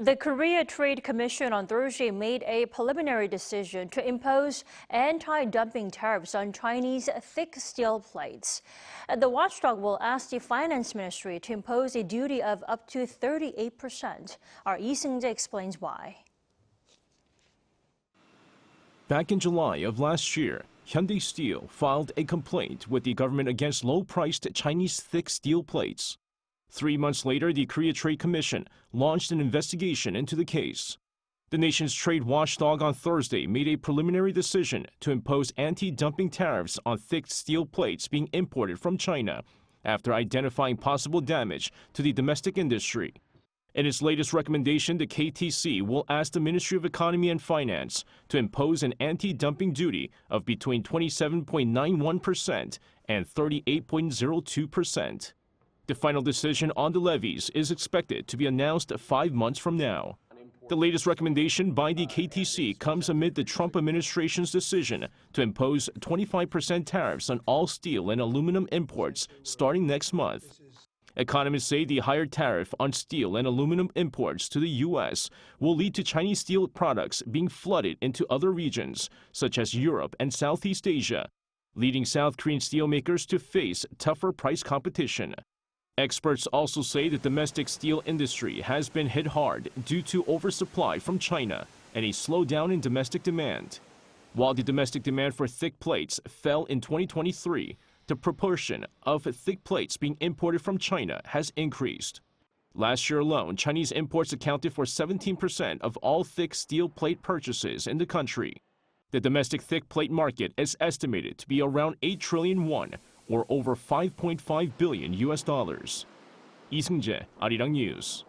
The Korea Trade Commission on Thursday made a preliminary decision to impose anti-dumping tariffs on Chinese thick steel plates. The watchdog will ask the Finance Ministry to impose a duty of up to 38%. Our Seung-jae explains why. Back in July of last year, Hyundai Steel filed a complaint with the government against low-priced Chinese thick steel plates. 3 months later, the Korea Trade Commission launched an investigation into the case. The nation's trade watchdog on Thursday made a preliminary decision to impose anti-dumping tariffs on thick steel plates being imported from China after identifying possible damage to the domestic industry. In its latest recommendation, the KTC will ask the Ministry of Economy and Finance to impose an anti-dumping duty of between 27.91% and 38.02%. The final decision on the levies is expected to be announced 5 months from now. The latest recommendation by the KTC comes amid the Trump administration's decision to impose 25% tariffs on all steel and aluminum imports starting next month. Economists say the higher tariff on steel and aluminum imports to the U.S. will lead to Chinese steel products being flooded into other regions, such as Europe and Southeast Asia, leading South Korean steelmakers to face tougher price competition. Experts also say the domestic steel industry has been hit hard due to oversupply from China and a slowdown in domestic demand. While the domestic demand for thick plates fell in 2023, the proportion of thick plates being imported from China has increased. Last year alone, Chinese imports accounted for 17% of all thick steel plate purchases in the country. The domestic thick plate market is estimated to be around 8 trillion won, or over $5.5 billion US. Seung-jae, Arirang News.